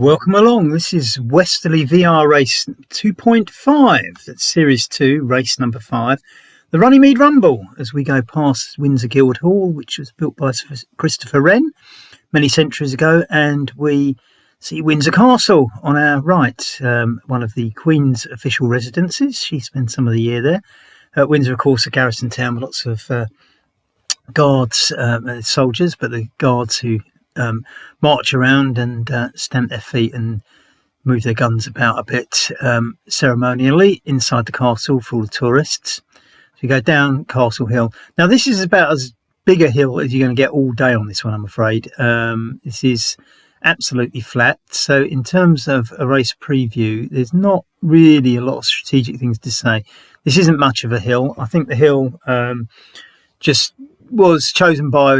Welcome along. This is Westerley VR Race 2.5. That's Series 2, race number 5. The Runnymede Rumble, as we go past Windsor Guildhall, which was built by Christopher Wren many centuries ago, and we see Windsor Castle on our right, one of the Queen's official residences. She spent some of the year there. Windsor, of course, a garrison town with lots of guards, soldiers, but the guards who march around and stamp their feet and move their guns about a bit ceremonially inside the castle for all the tourists. So you go down Castle Hill. Now this is about as big a hill as you're going to get all day on this one, I'm afraid. This is absolutely flat. So in terms of a race preview, there's not really a lot of strategic things to say. This isn't much of a hill. I think the hill just was chosen by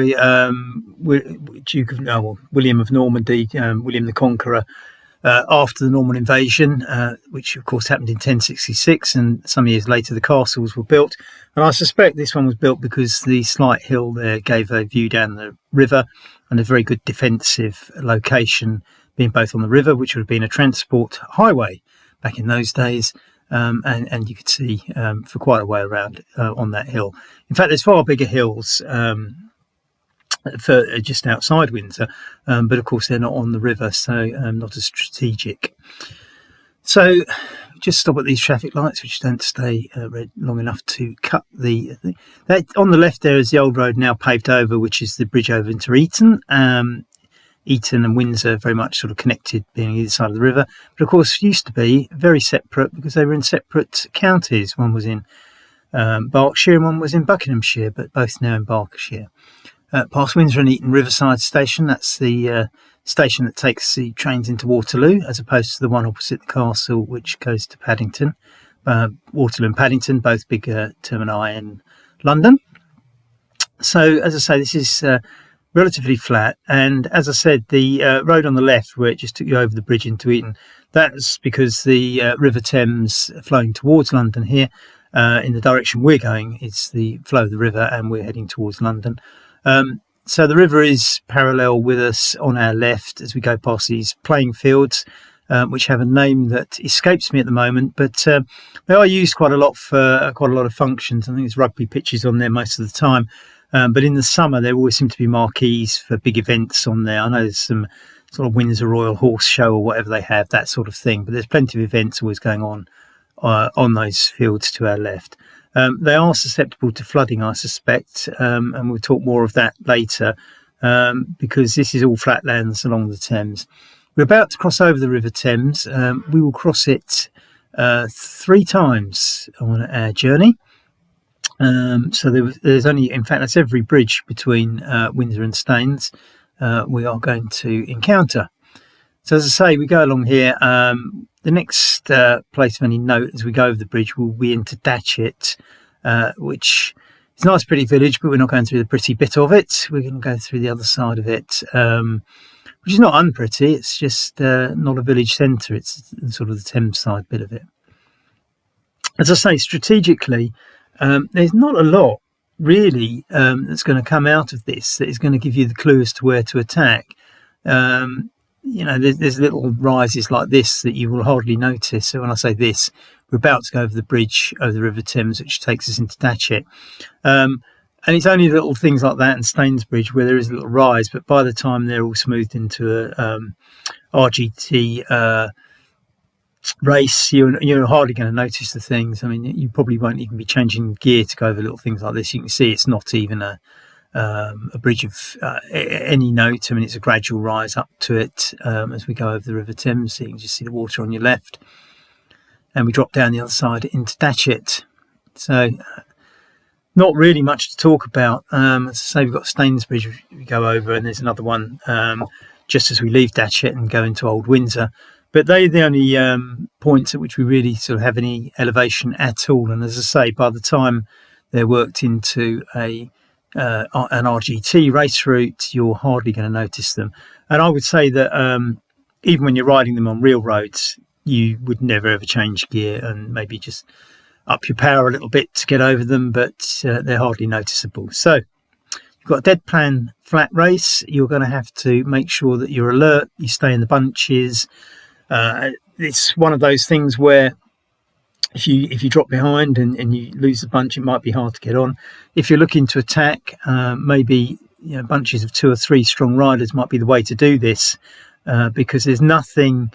William of Normandy, William the Conqueror, after the Norman invasion, which of course happened in 1066, and some years later the castles were built. And I suspect this one was built because the slight hill there gave a view down the river and a very good defensive location, being both on the river, which would have been a transport highway back in those days, and you could see for quite a way around on that hill. In fact, there's far bigger hills for just outside Windsor, but of course they're not on the river, so not as strategic. So just stop at these traffic lights, which don't stay red long enough to cut the that on the left there is the old road, now paved over, which is the bridge over into Eton. Eton and Windsor very much sort of connected, being either side of the river, but of course used to be very separate because they were in separate counties. One was in Berkshire and one was in Buckinghamshire, but both now in Berkshire. Past Windsor and Eton Riverside Station, that's the station that takes the trains into Waterloo, as opposed to the one opposite the castle, which goes to Paddington. Waterloo and Paddington, both big termini in London. So, as I say, this is relatively flat, and as I said, the road on the left, where it just took you over the bridge into Eton, that's because the River Thames flowing towards London here, in the direction we're going, it's the flow of the river, and we're heading towards London. So the river is parallel with us on our left as we go past these playing fields, which have a name that escapes me at the moment, but they are used quite a lot for quite a lot of functions. I think there's rugby pitches on there most of the time. But in the summer, there always seem to be marquees for big events on there. I know there's some sort of Windsor Royal Horse Show or whatever they have, that sort of thing. But there's plenty of events always going on those fields to our left. They are susceptible to flooding, I suspect, and we'll talk more of that later, because this is all flatlands along the Thames. We're about to cross over the River Thames. We will cross it 3 times on our journey. So there's only, in fact, that's every bridge between Windsor and Staines we are going to encounter. So as I say, we go along here. The next place of any note as we go over the bridge will be into Datchet, which is a nice pretty village, but we're not going through the pretty bit of it. We're going to go through the other side of it, which is not unpretty. It's just not a village centre. It's sort of the Thames side bit of it. As I say, strategically, there's not a lot really that's going to come out of this that is going to give you the clue as to where to attack. There's little rises like this that you will hardly notice. So when I say this, we're about to go over the bridge over the River Thames, which takes us into Datchet. And it's only little things like that and Staines Bridge where there is a little rise, but by the time they're all smoothed into a RGT race, you're hardly going to notice the things. I mean, you probably won't even be changing gear to go over little things like this. You can see it's not even a bridge of any note. I mean, it's a gradual rise up to it as we go over the River Thames. So you can just see the water on your left, and we drop down the other side into Datchet. So not really much to talk about. As I say, we've got Staines Bridge we go over, and there's another one just as we leave Datchet and go into Old Windsor. But they're the only points at which we really sort of have any elevation at all. And as I say, by the time they're worked into an RGT race route, you're hardly going to notice them. And I would say that even when you're riding them on real roads, you would never ever change gear and maybe just up your power a little bit to get over them, but they're hardly noticeable. So you've got a dead plan flat race, you're going to have to make sure that you're alert, you stay in the bunches. It's one of those things where if you drop behind and you lose the bunch, it might be hard to get on. If you're looking to attack, maybe bunches of 2 or 3 strong riders might be the way to do this, because there's nothing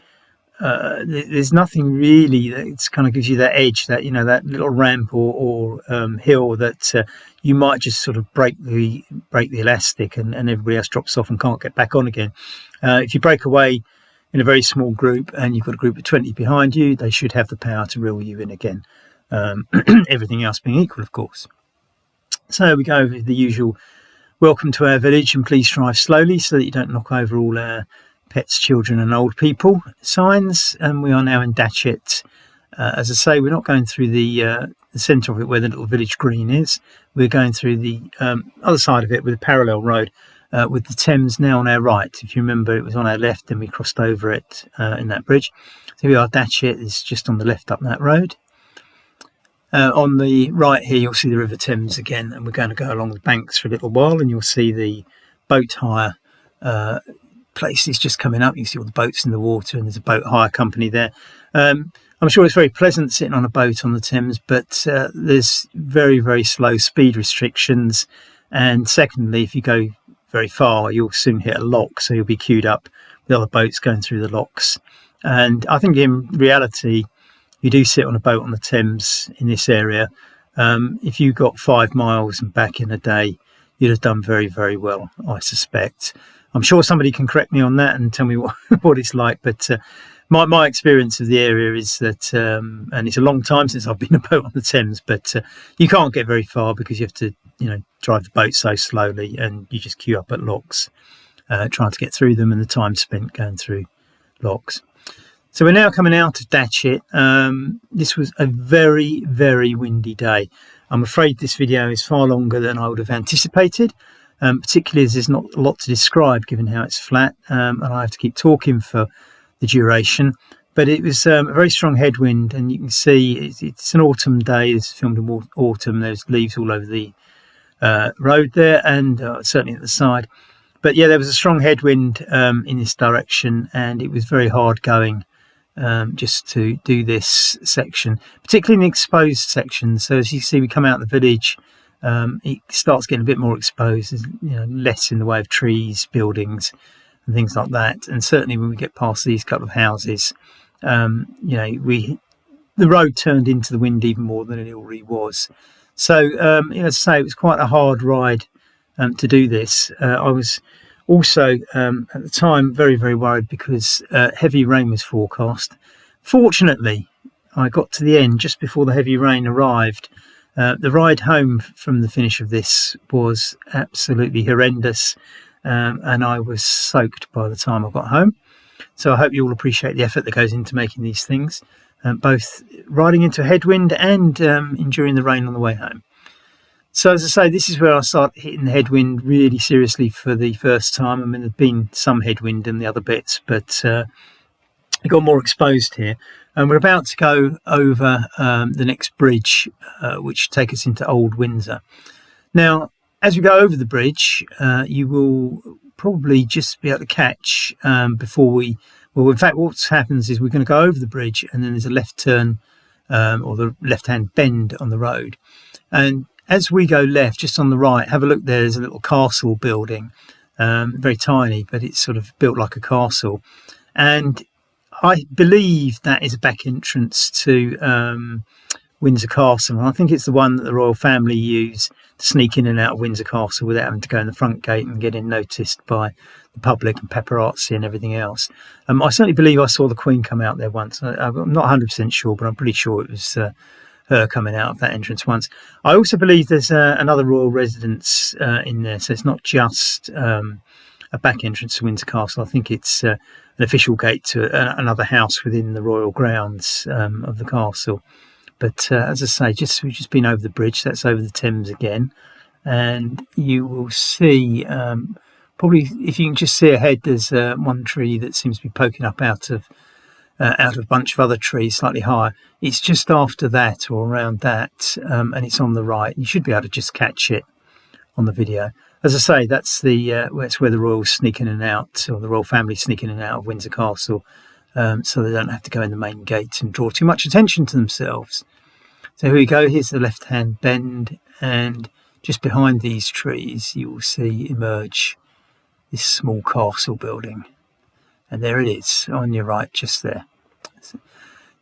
really that kind of gives you that edge, that that little ramp or hill that you might just sort of break the elastic and everybody else drops off and can't get back on again. If you break away in a very small group and you've got a group of 20 behind you, they should have the power to reel you in again. Everything else being equal, of course. So we go over the usual welcome to our village and please drive slowly so that you don't knock over all our pets, children and old people signs. And we are now in Datchet. As I say, we're not going through the centre of it where the little village green is. We're going through the other side of it with a parallel road, with the Thames now on our right. If you remember, it was on our left and we crossed over it in that bridge. So here we are. Datchet is just on the left up that road. On the right here, you'll see the River Thames again, and we're going to go along the banks for a little while, and you'll see the boat hire places just coming up. You can see all the boats in the water, and there's a boat hire company there. I'm sure it's very pleasant sitting on a boat on the Thames, but there's very, very slow speed restrictions. And secondly, if you go very far, you'll soon hit a lock, so you'll be queued up with other boats going through the locks. And I think in reality, you do sit on a boat on the Thames in this area. If you got 5 miles and back in a day, you'd have done very, very well, I suspect. I'm sure somebody can correct me on that and tell me what it's like, but my experience of the area is that, and it's a long time since I've been a boat on the Thames, but you can't get very far because you have to, drive the boat so slowly, and you just queue up at locks, trying to get through them, and the time spent going through locks. So we're now coming out of Datchet. This was a very, very windy day. I'm afraid this video is far longer than I would have anticipated, particularly as there's not a lot to describe given how it's flat, and I have to keep talking for the duration. But it was a very strong headwind, and you can see it's an autumn day. It's filmed in autumn. There's leaves all over the road there, and certainly at the side. But yeah, there was a strong headwind in this direction, and it was very hard going just to do this section, particularly in the exposed section. So as you see, we come out of the village, it starts getting a bit more exposed. There's less in the way of trees, buildings and things like that. And certainly when we get past these couple of houses, the road turned into the wind even more than it already was. So as I say, it was quite a hard ride to do this. I was also at the time very, very worried because heavy rain was forecast. Fortunately, I got to the end just before the heavy rain arrived. The ride home from the finish of this was absolutely horrendous, and I was soaked by the time I got home. So I hope you all appreciate the effort that goes into making these things, both riding into a headwind and enduring the rain on the way home. So as I say, this is where I started hitting the headwind really seriously for the first time. I mean, there'd been some headwind in the other bits, but it got more exposed here. And we're about to go over the next bridge, which take us into Old Windsor. Now, as we go over the bridge, you will probably just be able to catch before we... Well, in fact, what happens is we're going to go over the bridge, and then there's a left turn or the left-hand bend on the road. And as we go left, just on the right, have a look there. There's a little castle building, very tiny, but it's sort of built like a castle. And I believe that is a back entrance to Windsor Castle. And I think it's the one that the royal family use to sneak in and out of Windsor Castle without having to go in the front gate and getting noticed by the public and paparazzi and everything else. I certainly believe I saw the Queen come out there once. I'm not 100% sure, but I'm pretty sure it was her coming out of that entrance once. I also believe there's another royal residence in there, so it's not just a back entrance to Windsor Castle. I think it's an official gate to another house within the royal grounds of the castle. But as I say, we've just been over the bridge. That's over the Thames again, and you will see probably, if you can just see ahead, there's one tree that seems to be poking up out of a bunch of other trees slightly higher. It's just after that or around that, and it's on the right. You should be able to just catch it on the video. As I say, that's where the royals sneak in and out, or the royal family sneak in and out of Windsor Castle, so they don't have to go in the main gate and draw too much attention to themselves. So here we go. Here's the left-hand bend, and just behind these trees, you will see emerge this small castle building, and there it is on your right, just there.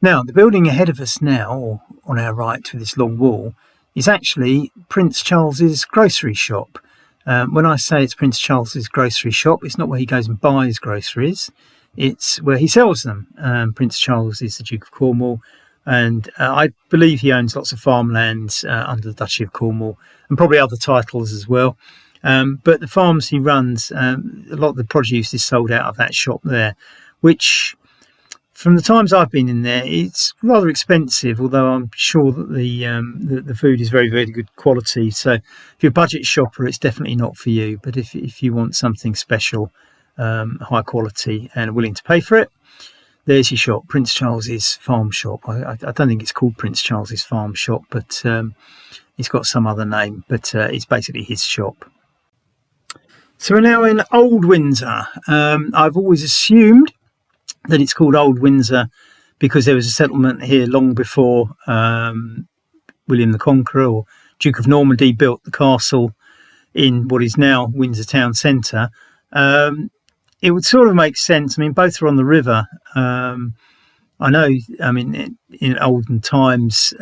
Now, the building ahead of us now, or on our right with this long wall, is actually Prince Charles's grocery shop. When I say it's Prince Charles's grocery shop, it's not where he goes and buys groceries, it's where he sells them. Prince Charles is the Duke of Cornwall, and I believe he owns lots of farmlands under the Duchy of Cornwall, and probably other titles as well. But the farms he runs, a lot of the produce is sold out of that shop there, which, from the times I've been in there, it's rather expensive, although I'm sure that the food is very, very good quality. So if you're a budget shopper, it's definitely not for you. But if you want something special, high quality, and are willing to pay for it, there's your shop, Prince Charles's farm shop. I don't think it's called Prince Charles's farm shop, but it's got some other name. But it's basically his shop. So we're now in Old Windsor. I've always assumed that it's called Old Windsor because there was a settlement here long before William the Conqueror or Duke of Normandy built the castle in what is now Windsor Town Centre. It would sort of make sense. I mean, both are on the river. I know, I mean, in olden times,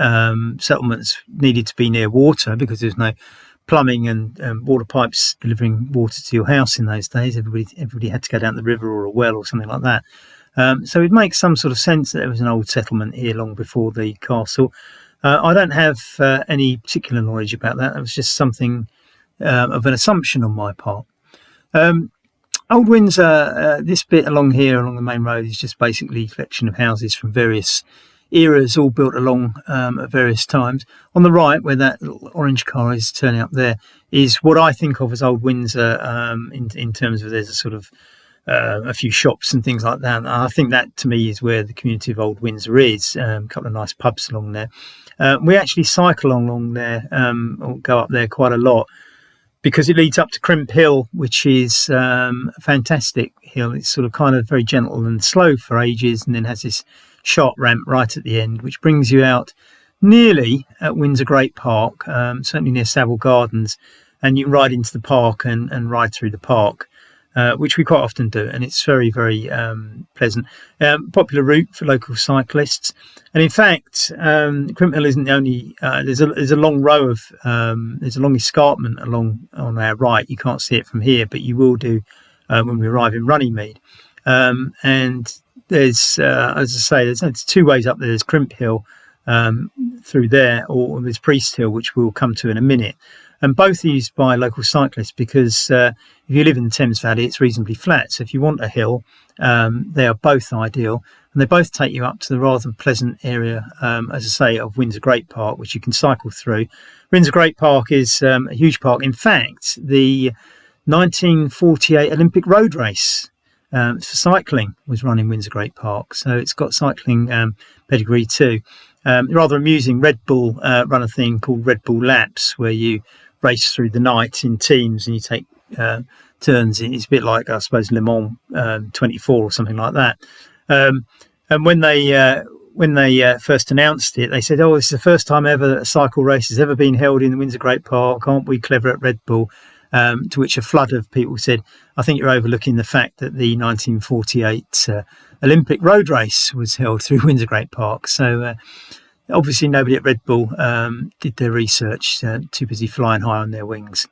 settlements needed to be near water because there's no plumbing and water pipes delivering water to your house in those days. Everybody had to go down the river or a well or something like that. So it makes some sort of sense that there was an old settlement here long before the castle. I don't have any particular knowledge about that. It was just something of an assumption on my part. Old Windsor, this bit along here, along the main road, is just basically a collection of houses from various eras, all built along at various times. On the right, where that little orange car is turning up there, is what I think of as Old Windsor in terms of there's a sort of a few shops and things like that. And I think that, to me, is where the community of Old Windsor is. A couple of nice pubs along there. We actually cycle along there, or go up there quite a lot, because it leads up to Crimp Hill, which is a fantastic hill. It's sort of kind of very gentle and slow for ages, and then has this sharp ramp right at the end, which brings you out nearly at Windsor Great Park, certainly near Savile Gardens, and you can ride into the park and ride through the park, which we quite often do, and it's very, very pleasant. Popular route for local cyclists. And in fact, Crimp Hill isn't the only, there's a long row of, there's a long escarpment along on our right. You can't see it from here, but you will do when we arrive in Runnymede. And there's, as I say, there's two ways up there. There's Crimp Hill through there, or there's Priest Hill, which we'll come to in a minute. And both are used by local cyclists because if you live in the Thames Valley, it's reasonably flat. So if you want a hill, they are both ideal. And they both take you up to the rather pleasant area, as I say, of Windsor Great Park, which you can cycle through. Windsor Great Park is a huge park. In fact, the 1948 Olympic road race for cycling was run in Windsor Great Park. So it's got cycling pedigree too. Rather amusing, Red Bull run a thing called Red Bull Laps, where you race through the night in teams and you take turns. It's a bit like, I suppose, Le Mans 24 or something like that. And when they first announced it, they said, "Oh, this is the first time ever that a cycle race has ever been held in the Windsor Great Park. Aren't we clever at Red Bull?" To which a flood of people said, "I think you're overlooking the fact that the 1948 Olympic road race was held through Windsor Great Park." So obviously nobody at Red Bull did their research, too busy flying high on their wings.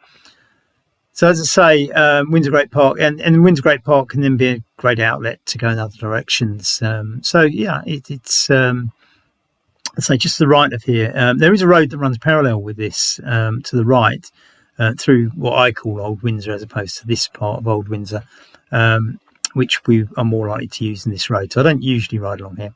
So as I say, Windsor Great Park, and Windsor Great Park can then be a great outlet to go in other directions. So yeah, it's I'd say just to the right of here. There is a road that runs parallel with this to the right through what I call Old Windsor, as opposed to this part of Old Windsor, which we are more likely to use in this road. So I don't usually ride along here.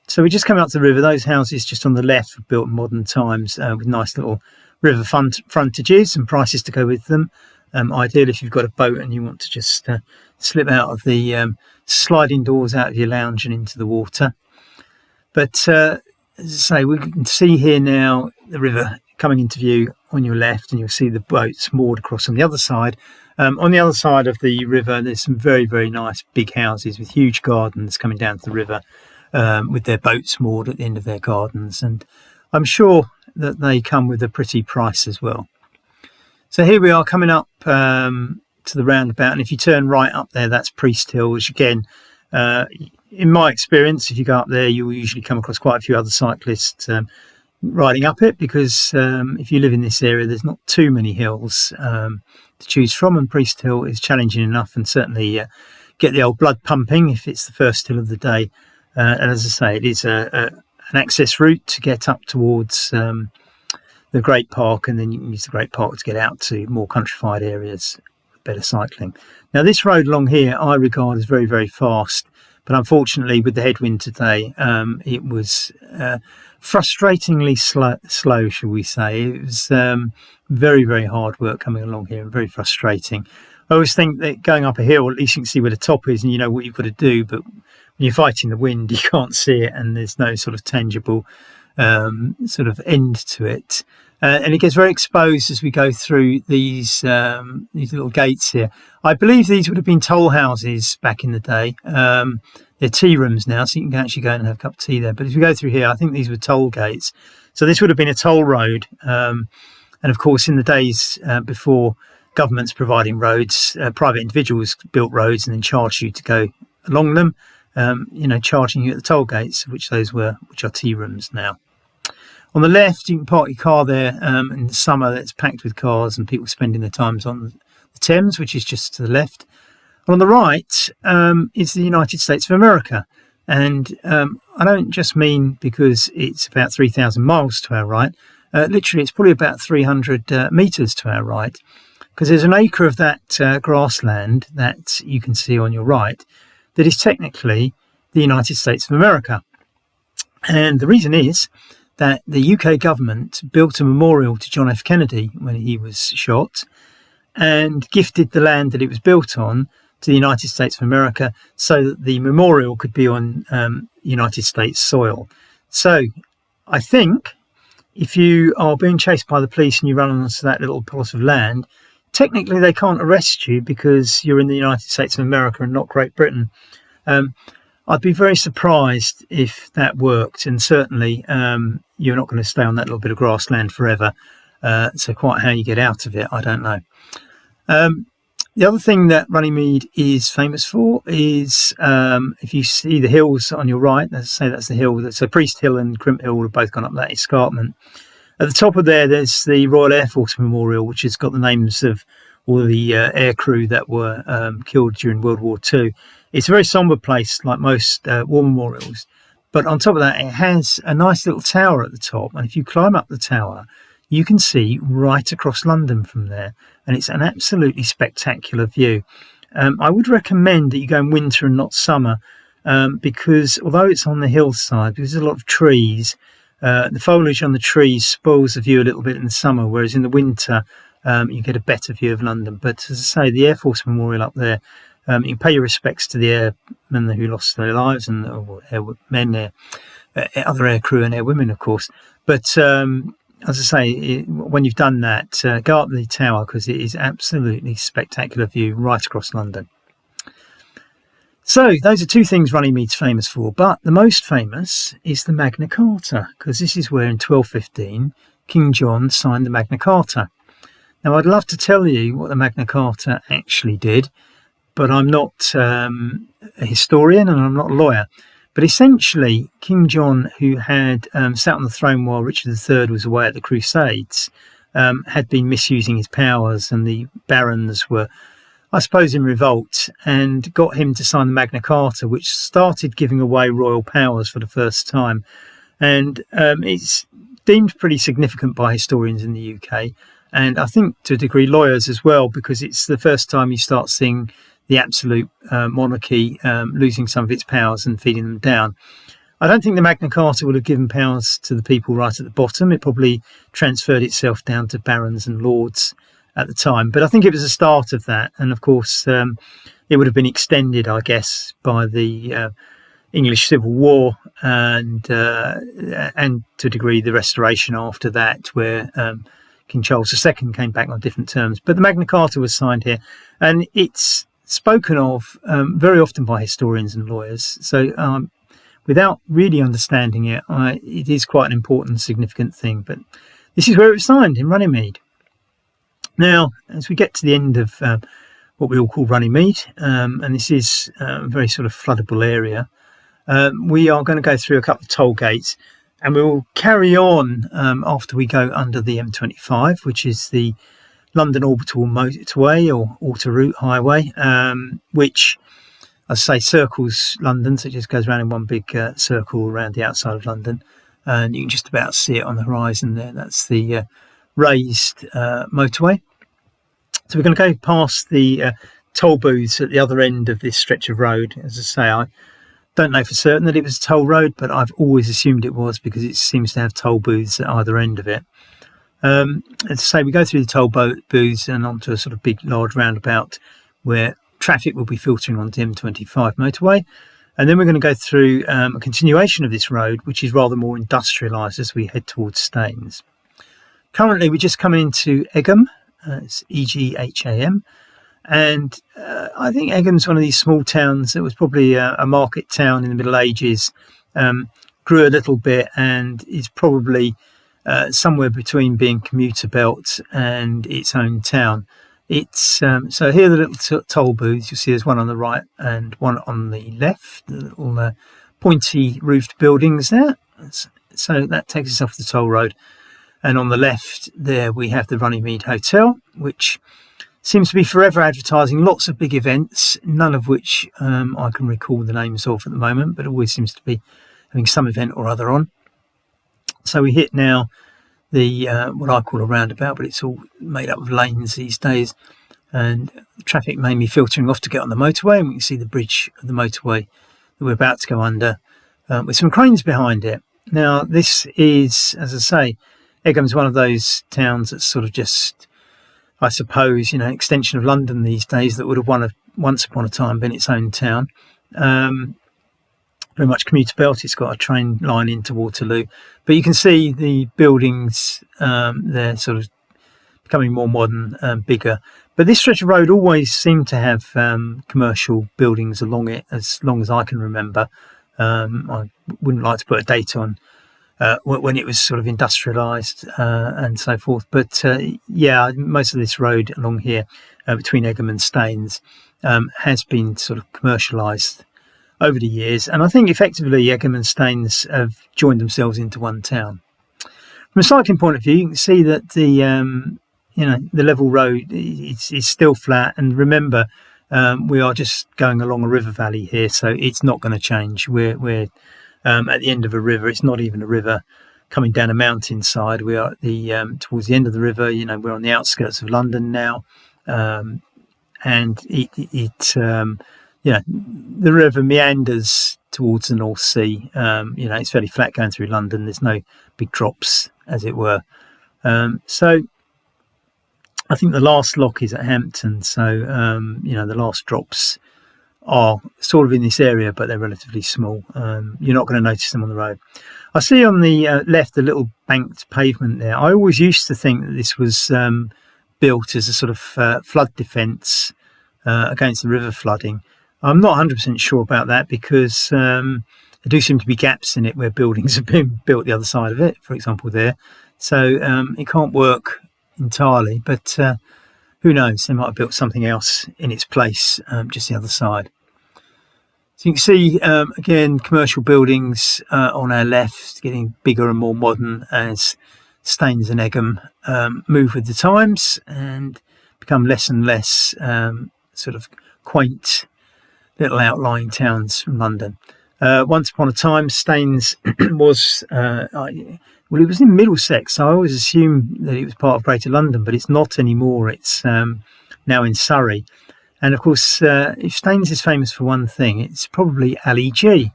So we just come out to the river. Those houses just on the left were built in modern times with nice little river frontages and prices to go with them. Ideal if you've got a boat and you want to just slip out of the sliding doors out of your lounge and into the water. But as I say, we can see here now the river coming into view on your left, and you'll see the boats moored across on the other side. On the other side of the river, there's some very, very nice big houses with huge gardens coming down to the river, with their boats moored at the end of their gardens. And I'm sure that they come with a pretty price as well. So here we are coming up to the roundabout, and if you turn right up there, that's Priest Hill, which again, in my experience, if you go up there, you will usually come across quite a few other cyclists riding up it, because if you live in this area, there's not too many hills to choose from, and Priest Hill is challenging enough, and certainly get the old blood pumping if it's the first hill of the day. And as I say, it is an access route to get up towards the Great Park, and then you can use the Great Park to get out to more countrified areas with better cycling. Now, this road along here I regard as very, very fast, but unfortunately with the headwind today, it was frustratingly slow, shall we say. It was very, very hard work coming along here, and very frustrating. I always think that going up a hill, at least you can see where the top is and you know what you've got to do, but when you're fighting the wind, you can't see it, and there's no sort of tangible sort of end to it. And it gets very exposed as we go through these little gates here. I believe these would have been toll houses back in the day. They're tea rooms now, so you can actually go and have a cup of tea there. But if you go through here, I think these were toll gates. So this would have been a toll road. And of course, in the days before governments providing roads, private individuals built roads and then charged you to go along them, charging you at the toll gates, which are tea rooms now. On the left, you can park your car there. In the summer, it's packed with cars and people spending their times on the Thames, which is just to the left. And on the right is the United States of America. And I don't just mean because it's about 3,000 miles to our right. Literally, it's probably about 300 metres to our right, because there's an acre of that grassland that you can see on your right that is technically the United States of America. And the reason is that the UK government built a memorial to John F. Kennedy when he was shot, and gifted the land that it was built on to the United States of America, so that the memorial could be on United States soil. So I think if you are being chased by the police and you run onto that little plot of land, technically they can't arrest you because you're in the United States of America and not Great Britain. I'd be very surprised if that worked, and certainly you're not going to stay on that little bit of grassland forever. So quite how you get out of it, I don't know. The other thing that Runnymede is famous for is, if you see the hills on your right, let's say that's the hill, so Priest Hill and Crimp Hill have both gone up that escarpment. At the top of there's the Royal Air Force Memorial, which has got the names of all the air crew that were killed during World War II. It's a very sombre place, like most war memorials. But on top of that, it has a nice little tower at the top. And if you climb up the tower, you can see right across London from there. And it's an absolutely spectacular view. I would recommend that you go in winter and not summer, because although it's on the hillside, there's a lot of trees. The foliage on the trees spoils the view a little bit in the summer, whereas in the winter, you get a better view of London. But as I say, the Air Force Memorial up there, you can pay your respects to the airmen who lost their lives, and airmen, other air crew and air women, of course. But as I say, when you've done that, go up the tower, because it is absolutely spectacular view right across London. So those are two things Runnymede's famous for, but the most famous is the Magna Carta, because this is where in 1215 King John signed the Magna Carta. Now, I'd love to tell you what the Magna Carta actually did, but I'm not a historian and I'm not a lawyer. But essentially, King John, who had sat on the throne while Richard III was away at the Crusades, had been misusing his powers, and the barons were, I suppose, in revolt, and got him to sign the Magna Carta, which started giving away royal powers for the first time. And it's deemed pretty significant by historians in the UK, and I think to a degree lawyers as well, because it's the first time you start seeing the absolute monarchy losing some of its powers and feeding them down. I don't think the Magna Carta would have given powers to the people right at the bottom. It probably transferred itself down to barons and lords at the time. But I think it was the start of that. And of course, it would have been extended, I guess, by the English Civil War and to a degree the Restoration after that, where King Charles II came back on different terms. But the Magna Carta was signed here, and it's spoken of very often by historians and lawyers. So without really understanding it, it is quite an important, significant thing. But this is where it was signed, in Runnymede. Now, as we get to the end of what we all call Runnymede, and this is a very sort of floodable area, we are going to go through a couple of toll gates, and we will carry on after we go under the M25, which is the London Orbital Motorway or Autoroute Highway, which, as I say, circles London, so it just goes around in one big circle around the outside of London, and you can just about see it on the horizon there. That's the raised motorway. So we're going to go past the toll booths at the other end of this stretch of road. As I say, I don't know for certain that it was a toll road, but I've always assumed it was because it seems to have toll booths at either end of it. As I say, we go through the toll booths and onto a sort of big, large roundabout where traffic will be filtering onto the M25 motorway. And then we're going to go through a continuation of this road, which is rather more industrialised as we head towards Staines. Currently, we're just coming into Egham. It's Egham. And I think Egham's one of these small towns that was probably a market town in the Middle Ages, grew a little bit, and is probably somewhere between being commuter belt and its own town. It's so here are the little toll booths. You'll see there's one on the right and one on the left, the little pointy roofed buildings there. So that takes us off the toll road. And on the left there we have the Runnymede Hotel, which seems to be forever advertising lots of big events, none of which I can recall the names of at the moment, but always seems to be having some event or other on. So we hit now the what I call a roundabout, but it's all made up of lanes these days, and traffic mainly filtering off to get on the motorway, and we can see the bridge of the motorway that we're about to go under with some cranes behind it. Now this is, as I say, Egham's one of those towns that's sort of just, I suppose, an extension of London these days that would have once upon a time been its own town. Very much commuter belt. It's got a train line into Waterloo, but you can see the buildings, they're sort of becoming more modern and bigger. But this stretch of road always seemed to have commercial buildings along it as long as I can remember. I wouldn't like to put a date on when it was sort of industrialised and so forth. But yeah, most of this road along here between Egham and Staines has been sort of commercialised over the years. And I think effectively Egham and Staines have joined themselves into one town. From a cycling point of view, you can see that the level road is still flat. And remember, we are just going along a river valley here, so it's not going to change. We're at the end of a river. It's not even a river coming down a mountainside. We are at the towards the end of the river. We're on the outskirts of London now, and the river meanders towards the North Sea. It's fairly flat going through London. There's no big drops, as it were. So I think the last lock is at Hampton. So the last drops are sort of in this area, but they're relatively small. You're not going to notice them on the road. I see on the left a little banked pavement there. I always used to think that this was built as a sort of flood defence against the river flooding. I'm not 100% sure about that because there do seem to be gaps in it where buildings have been built the other side of it, for example, there. So it can't work entirely, but who knows? They might have built something else in its place just the other side. So you can see, again, commercial buildings on our left getting bigger and more modern as Staines and Egham move with the times and become less and less sort of quaint little outlying towns from London. Once upon a time, Staines was, it was in Middlesex, so I always assumed that it was part of Greater London, but it's not anymore. It's now in Surrey. And of course, if Staines is famous for one thing, it's probably Ali G,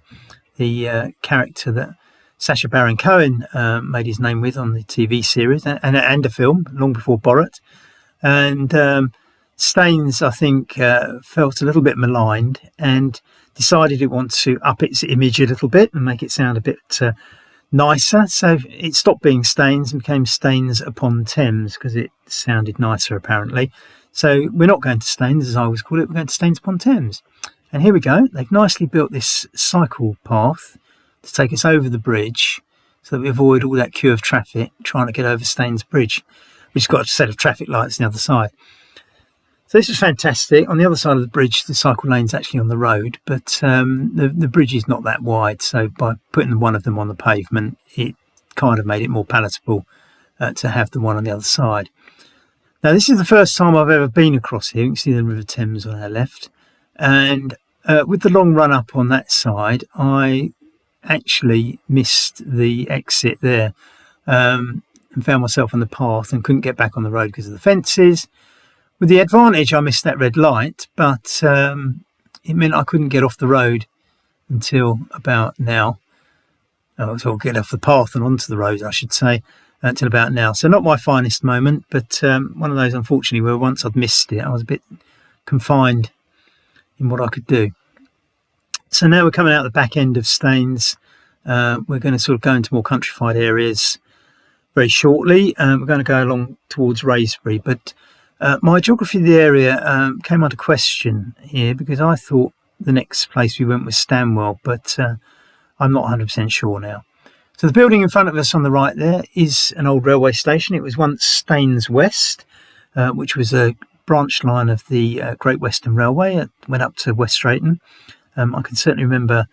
the character that Sacha Baron Cohen made his name with on the TV series and a film long before Borat. And Staines, I think, felt a little bit maligned and decided it wanted to up its image a little bit and make it sound a bit nicer. So it stopped being Staines and became Staines upon Thames because it sounded nicer, apparently. So we're not going to Staines, as I always call it. We're going to Staines upon Thames. And here we go. They've nicely built this cycle path to take us over the bridge so that we avoid all that queue of traffic trying to get over Staines Bridge, which has got a set of traffic lights on the other side. So this is fantastic. On the other side of the bridge, the cycle lane's actually on the road, but the bridge is not that wide. So by putting one of them on the pavement, it kind of made it more palatable to have the one on the other side. Now, this is the first time I've ever been across here. You can see the River Thames on our left. And with the long run up on that side, I actually missed the exit there and found myself on the path and couldn't get back on the road because of the fences. With the advantage, I missed that red light, but it meant I couldn't get off the road until about now. Or get off the path and onto the road, I should say, until about now. So not my finest moment, but one of those, unfortunately, where once I'd missed it, I was a bit confined in what I could do. So now we're coming out the back end of Staines. We're going to sort of go into more countrified areas very shortly. We're going to go along towards Wraysbury, but my geography of the area came under question here because I thought the next place we went was Stanwell, but I'm not 100% sure now. So the building in front of us on the right there is an old railway station. It was once Staines West, which was a branch line of the Great Western Railway. It went up to West Drayton. I can certainly remember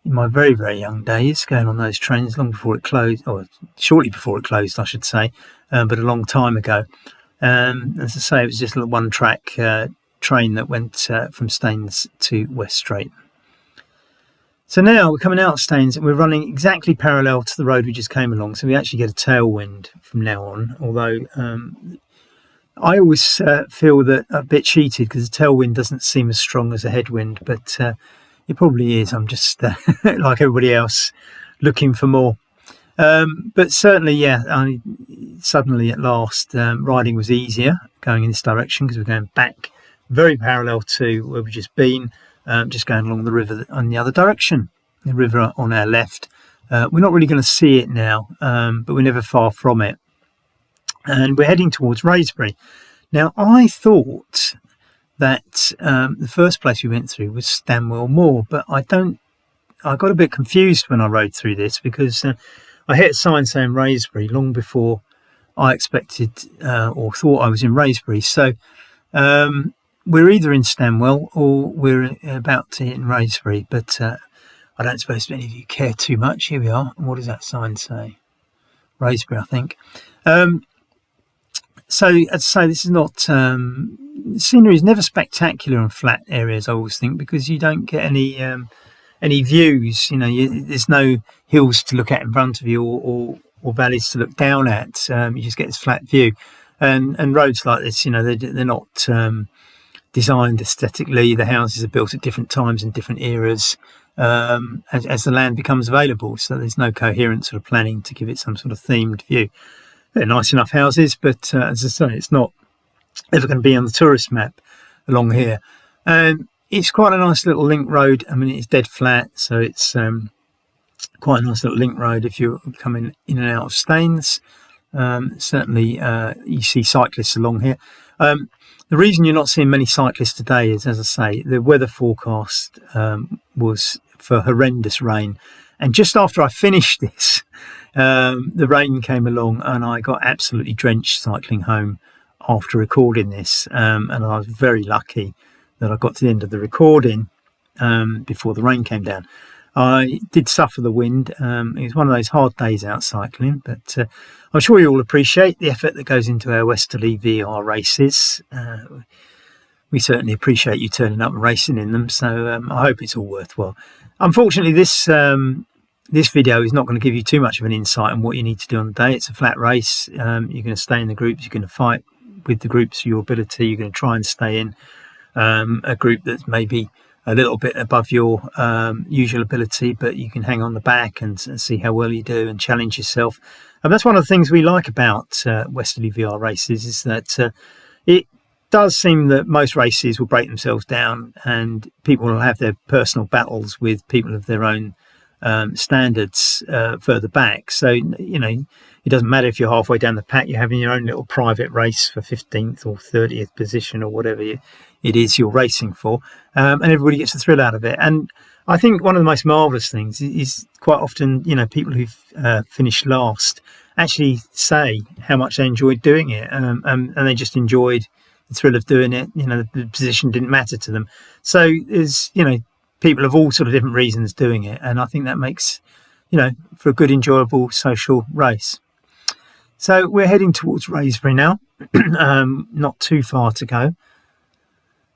in my very, very young days going on those trains long before it closed, or shortly before it closed, I should say, but a long time ago. As I say, it was just a little one-track train that went from Staines to West Drayton. So now we're coming out of Staines and we're running exactly parallel to the road we just came along. So we actually get a tailwind from now on, although I always feel that a bit cheated because the tailwind doesn't seem as strong as a headwind, but it probably is. I'm just, like everybody else, looking for more. But certainly, yeah, suddenly at last, riding was easier going in this direction because we're going back very parallel to where we've just been, just going along the river on the other direction, the river on our left. We're not really going to see it now, but we're never far from it. And we're heading towards Wraysbury. Now, I thought that the first place we went through was Stanwell Moor, but I got a bit confused when I rode through this because I hit a sign saying Wraysbury long before I expected or thought I was in Wraysbury. So we're either in Stanwell or we're about to hit in Wraysbury, but I don't suppose any of you care too much. Here we are. What does that sign say? Wraysbury, I think. So, as I say, this is not... scenery is never spectacular in flat areas, I always think, because you don't get any views. You know, there's no hills to look at in front of you or valleys to look down at. You just get this flat view. And roads like this, you know, they're not designed aesthetically. The houses are built at different times in different eras as the land becomes available. So there's no coherent sort of planning to give it some sort of themed view. They're nice enough houses, but as I say, it's not ever going to be on the tourist map along here. It's quite a nice little link road. I mean, it's dead flat, so it's quite a nice little link road if you're coming in and out of Staines. Certainly, you see cyclists along here. The reason you're not seeing many cyclists today is, as I say, the weather forecast was for horrendous rain. And just after I finished this, the rain came along and I got absolutely drenched cycling home after recording this. And I was very lucky that I got to the end of the recording before the rain came down. I did suffer the wind. It was one of those hard days out cycling, but I'm sure you all appreciate the effort that goes into our Westerleigh VR races. We certainly appreciate you turning up and racing in them, so I hope it's all worthwhile. Unfortunately, this video is not going to give you too much of an insight on what you need to do on the day. It's a flat race. You're going to stay in the groups. You're going to fight with the groups to your ability. You're going to try and stay in a group that's maybe a little bit above your usual ability, but you can hang on the back and see how well you do and challenge yourself. And that's one of the things we like about Westerleigh VR races, is that does seem that most races will break themselves down and people will have their personal battles with people of their own standards further back. So, it doesn't matter if you're halfway down the pack, you're having your own little private race for 15th or 30th position or whatever it is you're racing for. And everybody gets a thrill out of it. And I think one of the most marvellous things is quite often, people who've finished last actually say how much they enjoyed doing it. And they just enjoyed the thrill of doing it. The position didn't matter to them. So there's, people of all sort of different reasons doing it. And I think that makes, for a good, enjoyable social race. So we're heading towards Wraysbury now, not too far to go.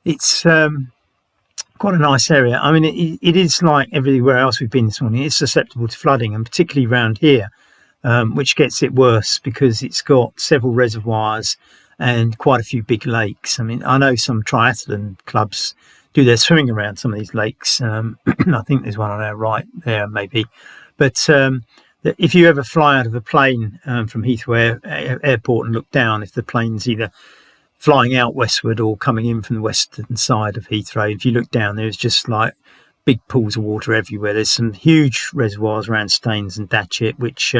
It's quite a nice area. I mean, it is like everywhere else we've been this morning. It's susceptible to flooding, and particularly around here, which gets it worse because it's got several reservoirs and quite a few big lakes. I mean, I know some triathlon clubs do their swimming around some of these lakes. I think there's one on our right there, maybe. But if you ever fly out of a plane from Heathrow Airport and look down, if the plane's either flying out westward or coming in from the western side of Heathrow, if you look down, there's just like big pools of water everywhere. There's some huge reservoirs around Staines and Datchet, which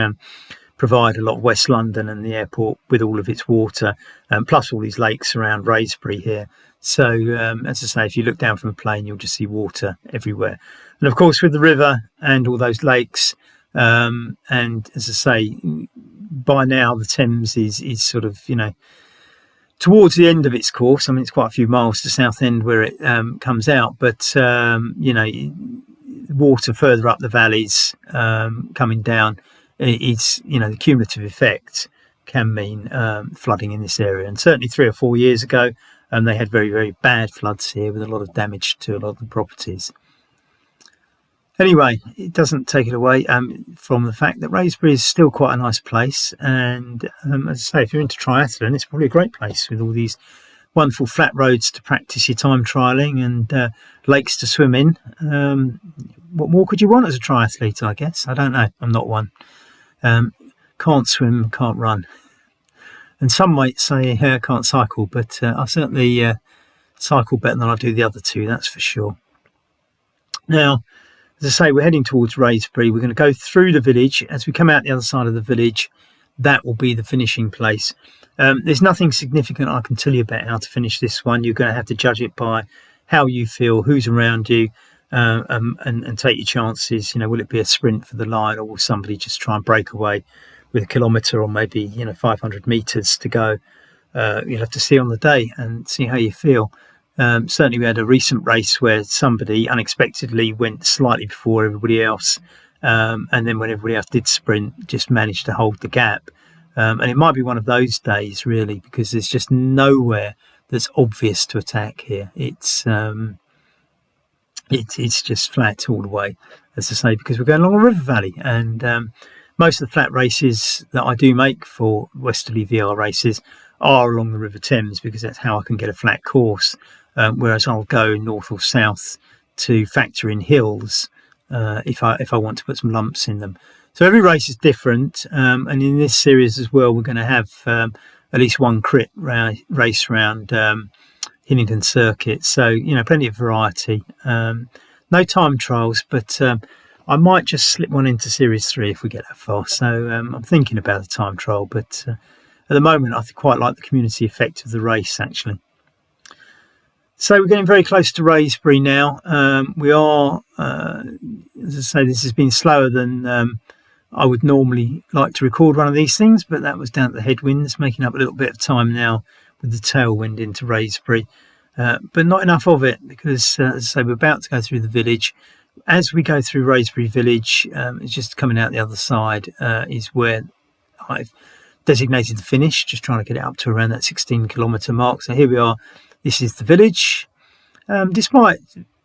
provide a lot of West London and the airport with all of its water, plus all these lakes around Wraysbury here. So, as I say, if you look down from a plane, you'll just see water everywhere. And of course, with the river and all those lakes, and as I say, by now the Thames is sort of, towards the end of its course. I mean, it's quite a few miles to Southend where it comes out, but, water further up the valleys coming down, it's, the cumulative effect can mean flooding in this area. And certainly 3 or 4 years ago, they had very, very bad floods here with a lot of damage to a lot of the properties. Anyway, it doesn't take it away from the fact that Wraysbury is still quite a nice place. And as I say, if you're into triathlon, it's probably a great place with all these wonderful flat roads to practice your time trialling and lakes to swim in. What more could you want as a triathlete, I guess? I don't know. I'm not one. Can't swim, can't run. And some might say, I can't cycle, but I certainly cycle better than I do the other two, that's for sure. Now, as I say, we're heading towards Wraysbury. We're going to go through the village. As we come out the other side of the village, that will be the finishing place. There's nothing significant I can tell you about how to finish this one. You're going to have to judge it by how you feel, who's around you, and take your chances. Will it be a sprint for the line, or will somebody just try and break away with a kilometre or maybe 500 metres to go? You'll have to see on the day and see how you feel. Certainly we had a recent race where somebody unexpectedly went slightly before everybody else, and then when everybody else did sprint, just managed to hold the gap. And it might be one of those days, really, because there's just nowhere that's obvious to attack here. It's just flat all the way, as I say, because we're going along a river valley. And most of the flat races that I do make for Westerleigh VR races are along the River Thames, because that's how I can get a flat course. Whereas I'll go north or south to factor in hills if I want to put some lumps in them. So every race is different, and in this series as well, we're going to have at least one crit race around Hillingdon Circuit. So plenty of variety. No time trials, but I might just slip one into Series 3 if we get that far. So I'm thinking about a time trial, but at the moment I quite like the community effect of the race, actually. So we're getting very close to Wraysbury now. We are, as I say, this has been slower than I would normally like to record one of these things, but that was down to the headwinds, making up a little bit of time now with the tailwind into Wraysbury. But not enough of it, because, as I say, we're about to go through the village. As we go through Wraysbury village, it's just coming out the other side, is where I've designated the finish, just trying to get it up to around that 16-kilometre mark. So here we are. This is the village. Despite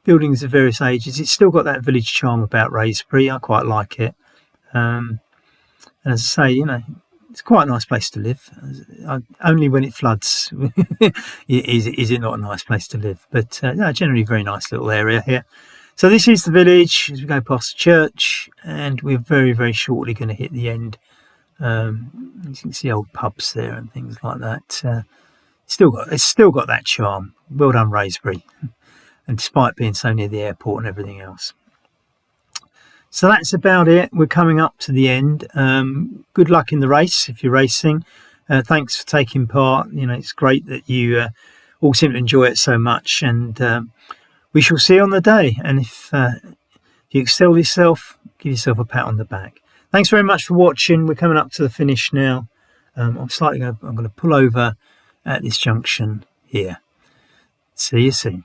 buildings of various ages, it's still got that village charm about Wraysbury. I quite like it. And as I say, it's quite a nice place to live. Only when it floods is it not a nice place to live. But generally a very nice little area here. So this is the village as we go past the church, and we're very, very shortly going to hit the end. You can see old pubs there and things like that. It's still got that charm. Well done, Raisbury, and despite being so near the airport and everything else. So that's about it. We're coming up to the end. Good luck in the race if you're racing. Thanks for taking part. It's great that you all seem to enjoy it so much, and we shall see you on the day. And if you excel yourself, give yourself a pat on the back. Thanks very much for watching. We're coming up to the finish now. I'm going to pull over at this junction here. See you soon.